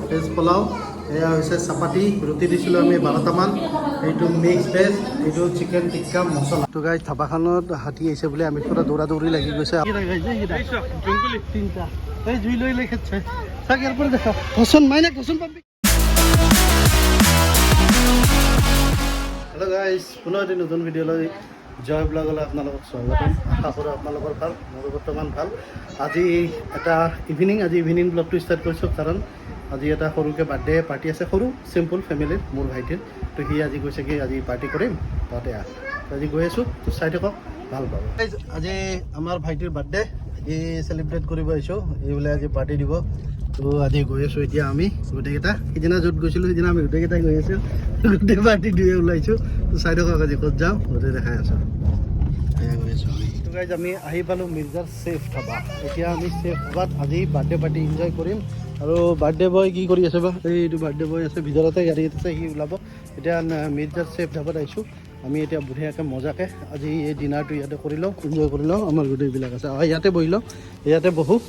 Veg pulao, এয়া হৈছে চাপাতি, ৰুটি দিছিলোঁ আমি 12টামান, এইটো মিক্স ভেজ, এইটো চিকেন টিক্কা মছলা। তো গাইজ ধাবাখনত হাতী আহিছে বুলি আমি পুৰা দৌৰা দৌৰি লাগি গৈছে। এই জুই লৈ লৈ খেছে চাক ইয়াৰ পৰা দেখা কচোন মাইনা কচোন পাবি। হেল্ল' গাইজ, পুনৰ এটি নতুন ভিডিঅ'লৈ জয় ব্লগলৈ আপোনালোকক স্বাগতম। আশা কৰোঁ আপোনালোকৰ ভাল, মোৰো বৰ্তমান ভাল। আজি ইভিনিং ব্লগটো ষ্টাৰ্ট কৰিছোঁ, কাৰণ আজি এটা সৰুকৈ বাৰ্থডে পাৰ্টি আছে, সৰু চিম্পুল ফেমিলিৰ মোৰ ভাইটিৰ। তো সি আজি কৈছে কি আজি পাৰ্টি কৰিম, তাতে আজি গৈ আছোঁ, তো চাই থাকক, ভাল পাব। আজি আমাৰ ভাইটিৰ বাৰ্থডে, আজি চেলিব্ৰেট কৰিব আহিছোঁ, এইবোলে আজি পাৰ্টি দিব। তো আজি গৈ আছোঁ এতিয়া আমি গোটেইকেইটা, সিদিনা য'ত গৈছিলোঁ সিদিনা আমি গোটেইকেইটাই গৈ আছোঁ, গোটেই পাৰ্টি দিয়ে ওলাইছোঁ। তো চাই থাকক আজি ক'ত যাওঁ, গোটেই দেখাই আছোঁ। এয়া গৈ আছোঁ আমি। তো গাইজ আমি আহি পালোঁ মিৰ্জাৰ ছেফ ধাবা। এতিয়া আমি ছেফ ধাবাত আজি বাৰ্থডে পাৰ্টি এনজয় কৰিম। আৰু বাৰ্থডে বয় কি কৰি আছে বা, এইটো বাৰ্থডে বয় আছে ভিতৰতে, গাড়ীত আছে, সি ওলাব। এতিয়া মিৰ্জাৰ ছেফ ধাবাত আহিছোঁ আমি, এতিয়া বঢ়িয়াকৈ মজাকৈ আজি এই ডিনাৰটো ইয়াতে কৰি লওঁ, এনজয় কৰি লওঁ। আমাৰ গোটেইবিলাক আছে, ইয়াতে বহি লওঁ, ইয়াতে বহোঁ।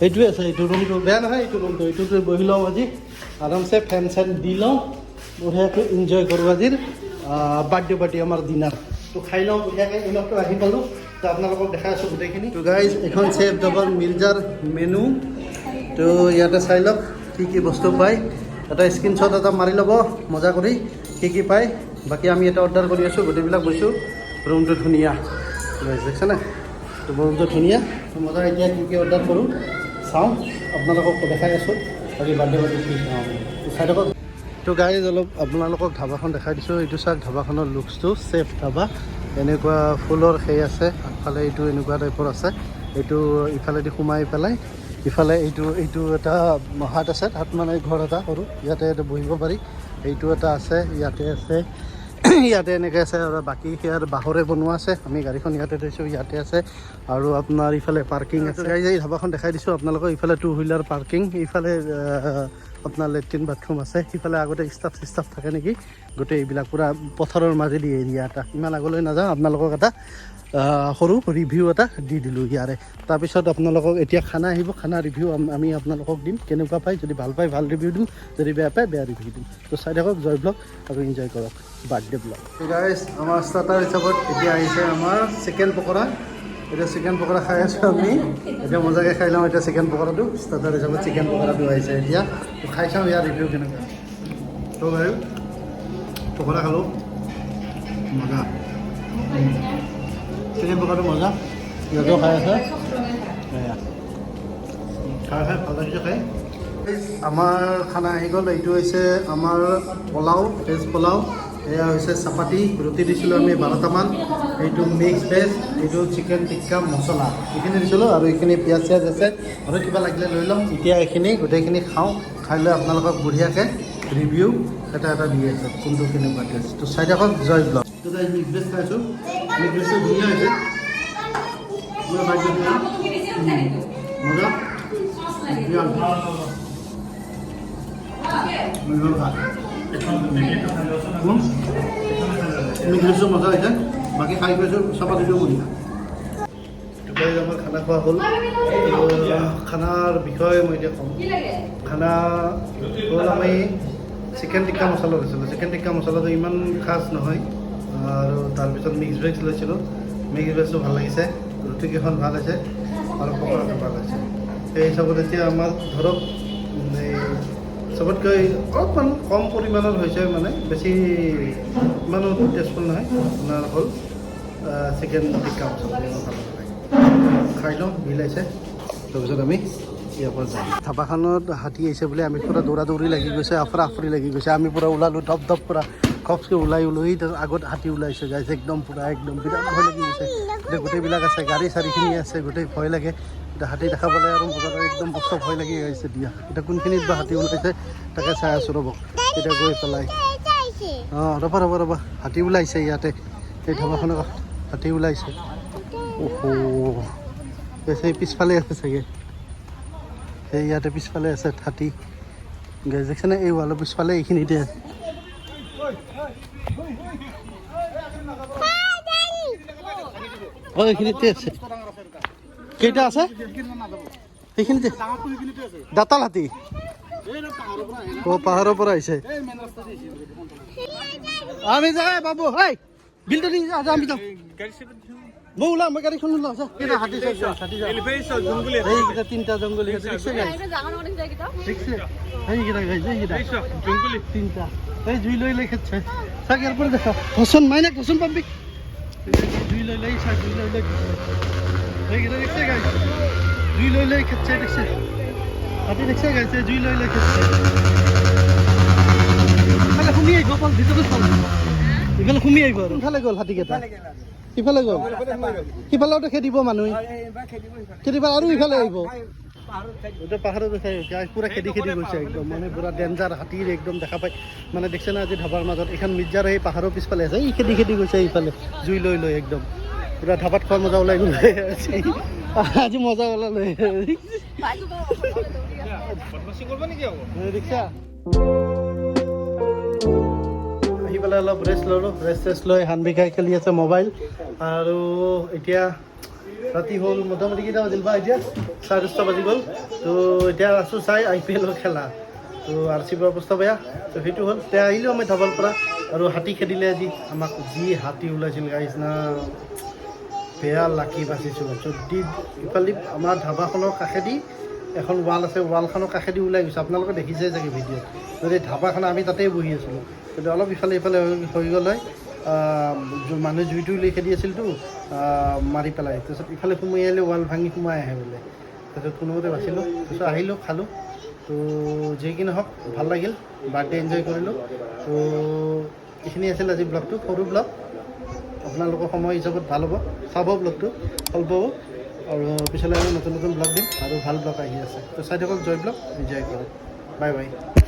এইটোৱে আছে, এইটো ৰুমটো বেয়া নহয়, এইটোতে বহি লওঁ আজি আৰামছে, ফেন চেন দি লওঁ, বঢ়িয়াকৈ এনজয় কৰোঁ আজিৰ বাৰ্থডে পাৰ্টি আমাৰ ডিনাৰ। তো খাই লওঁ বঢ়িয়াকৈ, এইমাত্ৰ আহি পালোঁ, তো আপোনালোকক দেখাই আছোঁ গোটেইখিনি। তো গাইজ এখন ছেফ ধাবাৰ মিৰ্জাৰ মেনু, তো ইয়াতে চাই লওক কি কি বস্তু পায়, এটা স্ক্ৰীনশ্বট এটা মাৰি ল'ব মজা কৰি কি কি পায়। বাকী আমি এটা অৰ্ডাৰ কৰি আছোঁ, গোটেইবিলাক বস্তু। ৰুমটো ধুনীয়া দেখিছেনে, তো ৰুমটো ধুনীয়া, তো মজা। এতিয়া কি কি অৰ্ডাৰ কৰোঁ চাওঁ, আপোনালোকক দেখাই আছোঁ বাকী বাৰ্থডে পাৰ্টি কি চাওঁ আমি, তো চাই থাকক। তো গাইজ অলপ আপোনালোকক ধাবাখন দেখাই দিছোঁ। এইটো চাওক ধাবাখনৰ লুকছটো, ছেফ ধাবা। এনেকুৱা ফুলৰ সেই আছে আগফালে, এইটো এনেকুৱা টাইপৰ আছে। এইটো ইফালেদি সোমাই পেলাই ইফালে এইটো এটা হাট আছে, তাত মানে ঘৰ এটা সৰু, ইয়াতে বহিব পাৰি। এইটো এটা আছে, ইয়াতে আছে, ইয়াতে এনেকৈ আছে। আৰু বাকী সেয়াৰ বাঁহৰে বনোৱা আছে, আমি গাড়ীখন ইয়াতে থৈছোঁ, ইয়াতে আছে। আৰু আপোনাৰ ইফালে পাৰ্কিং আছে। এই ধাবাখন দেখাই দিছোঁ আপোনালোকক। ইফালে 2 হুইলাৰ পাৰ্কিং, ইফালে আপোনাৰ লেট্ৰিন বাথৰুম আছে। সিফালে আগতে ষ্টাফ থাকে নেকি, গোটেই এইবিলাক পূৰা পথাৰৰ মাজেদি এৰিয়া এটা। ইমান আগলৈ নাযাওঁ, আপোনালোকক এটা সৰু ৰিভিউ এটা দি দিলোঁ ইয়াৰে। তাৰপিছত আপোনালোকক এতিয়া খানা আহিব, খানা ৰিভিউ আমি আপোনালোকক দিম, কেনেকুৱা পায়। যদি ভাল পায় ভাল ৰিভিউ দিম, যদি বেয়া পায় বেয়া ৰিভিউ দিম। তো চাই থাকক জয় ব্লগ আৰু এনজয় কৰক বাৰ্থডে ব্লগ। গাইজ আমাৰ ষ্টাৰ্টাৰ হিচাপত এতিয়া আহিছে আমাৰ চিকেন পকৰা। এতিয়া চিকেন পকৰা খাই আছোঁ আমি, এতিয়া মজাকৈ খাই লওঁ। এতিয়া চিকেন পকৰাটো ষ্টাৰ্টাৰ হিচাপত চিকেন পকৰাটো আহিছে এতিয়া, তো খাই চাওঁ ইয়াৰ ৰিভিউ কেনেকুৱা। তো গাইজ পকৰা খালোঁ, মজা, চিকেন পকৰাটো মজা। সিহঁতেও খাই আছে, খাই ভাল লাগিছে খাই। আমাৰ খানা আহি গ'ল। এইটো হৈছে আমাৰ পোলাও, ভেজ পোলাও। এয়া হৈছে চাপাতি, ৰুটি দিছিলোঁ আমি 12টামান, এইটো মিক্স ভেজ, এইটো চিকেন টিক্কা মছলা, এইখিনি দিছিলোঁ। আৰু এইখিনি পিঁয়াজ চিয়াজ আছে, আৰু কিবা লাগিলে লৈ ল'ম। এতিয়া এইখিনি গোটেইখিনি খাওঁ, খাই লৈ আপোনালোকক বঢ়িয়াকৈ ৰিভিউ এটা দি আছোঁ, কোনটো কেনেকুৱা টেষ্ট। তো চাই থাকক জয় ব্লগ। তো মিক্স ভেজ খাইছোঁ, মিক্স ভেজটো ধুনীয়া হৈছে, মজা। মিক্স মজা হৈছে, বাকী খাই পাইছোঁ চাপাতিটোও বঢ়িয়া। আমাৰ খানা খোৱা হ'ল। খানাৰ বিষয়ে মই এতিয়া ক'ম। খানা হ'ল আমি চিকেন টিক্কা মছলা লৈছিলোঁ। চিকেন টিক্কা মছলাটো ইমান খাচ নহয়। আৰু তাৰপিছত মিক্স ভেজ লৈছিলোঁ, মিক্স ভেজটো ভাল লাগিছে, ৰুটিকেইখন ভাল হৈছে, আৰু পকৰাটো ভাল হৈছে। সেই হিচাপত এতিয়া আমাৰ ধৰক চবতকৈ অলপমান কম পৰিমাণৰ হৈছে, মানে বেছি ইমানো টেষ্টফুল নহয়। আপোনাৰ হ'ল চিকেন টিক্কা মছলা, ভাল লাগে, খাই লওঁ, মিলাইছে। তাৰপিছত আমি ইয়াৰ পৰা যাম। ধাবাখনত হাতী আহিছে বুলি আমি পূৰা দৌৰা দৌৰি লাগি গৈছে, আফৰা আফৰি লাগি গৈছে। আমি পূৰা ওলালোঁ ধপ পূৰা খপকৈ ওলাই আগত হাতী ওলাইছে গাইছে, একদম পূৰা একদম বিৰাট ভয় লাগি গৈছে। এতিয়া গোটেইবিলাক আছে, গাড়ী চাৰিখিনি আছে, গোটেই ভয় লাগে। এতিয়া হাতী দেখা পালে আৰু মজাটো একদম বস্তু ভয় লাগি আহিছে দিয়া। এতিয়া কোনখিনিত বা হাতী ওলাইছে তাকে চাই আছোঁ ৰ'ব, এতিয়া গৈ পেলাই। ৰ'বা হাতী ওলাইছে ইয়াতে, এই ধাবাখনৰ হাতী ওলাইছে। সেই পিছফালে আছে চাগে, সেই ইয়াতে পিছফালে আছে হাতী। গাইজ দেখিছেনে, এই ৱালৰ পিছফালে এইখিনিতে আছে। এইখিনিতে আছে, কেইটা আছে সেইখিনিতে, দাঁতাল হাতী। ও পাহাড়ের উপর আইছে আমি যাই বাবু হাই বিলটা নিয়ে যা আমি যাও মই ওলাম মই গাড়ীখন ওলাম যা এটা হাতী চাই হাতী যা এই কিটা তিনটা জঙ্গলি দেখছে গাই দেখছে এই কিটা গাই এই কিটা জঙ্গলি তিনটা এই জুই লই লই খেচ্ছে সাক এর পরে দেখা ঘসন মাইনা ঘসন পাবি জুই লই লই সাক জুই লই লই এই কিটা দেখছে গাই জুই লই লই খেচ্ছে দেখছে হাতী দেখছে গাইছে জুই লই লই খেচ্ছে মানে ঘুমি আইব পাল ভিতরে চাল ইফালে ঘুমি আইব আর ইফালে গ'ল হাতী কেইটা ইফালে গ'ল সিফালেওতো খেদিব মানুহ খেদিব আৰু ইফালে আহিব গোটেই পাহাৰত দেখাই পুৰা খেদি খেদি গৈছে একদম মানে পুৰা ডেঞ্জাৰ হাতীৰ একদম দেখা পায় মানে দেখছে না আজি ধাবাৰ মাজত এখন মিৰ্জাৰ এই পাহাৰৰ পিছফালে আছে এই খেদি খেদি গৈছে এইফালে জুই লৈ লৈ একদম পুৰা ধাবাত খোৱা মজা ওলাই গ'ল আজি মজা ওলালে দেখিছা আহি পেলাই অলপ ৰেষ্ট ল'লোঁ ৰেষ্ট লৈ হানবিকাই খেলি আছে মোবাইল আৰু এতিয়া ৰাতি হ'ল মোটামুটি কেইটা বাজিল বা এতিয়া 10:30 বাজি গ'ল তো এতিয়া আছোঁ চাই IPL খেলা তো RCBৰ অৱস্থা বেয়া তো সেইটো হ'ল এতিয়া আহিলোঁ আমি ধাবাৰ পৰা আৰু হাতী খেদিলে আজি আমাক যি হাতী ওলাইছিল গাইছ না বেয়া লাকি বাচিছোঁ যদি ইফালে আমাৰ ধাবাখনৰ কাষেদি এখন ৱাল আছে ৱালখনৰ কাষেদি ওলাই গৈছে আপোনালোকে দেখিছে চাগে ভিডিঅ'ত যদি ধাবাখন আমি তাতেই বহি আছিলোঁ কিন্তু অলপ ইফালে ইফালে হৈ গ'লে মানুহে জুইটো লৈ খেদি আছিলতো মাৰি পেলাই তাৰপিছত ইফালে সোমাই আহিলে ৱাল ভাঙি সোমাই আহে বোলে তাৰপিছত কোনোমতে বাচিলোঁ তাৰপিছত আহিলোঁ খালোঁ তো যি কি নহওক ভাল লাগিল বাৰ্থডে এনজয় কৰিলোঁ তো এইখিনি আছিল আজি ব্লগটো সৰু ব্লগ আপোনালোকৰ সময় হিচাপত ভাল হ'ব চাব ব্লগটো ভাল পাব আৰু পিছলৈ আমি নতুন নতুন ব্লগ দিম আৰু ভাল ব্লগ আহি আছে তো চাই থাকক জয় ব্লগ এনজয় কৰক বাই বাই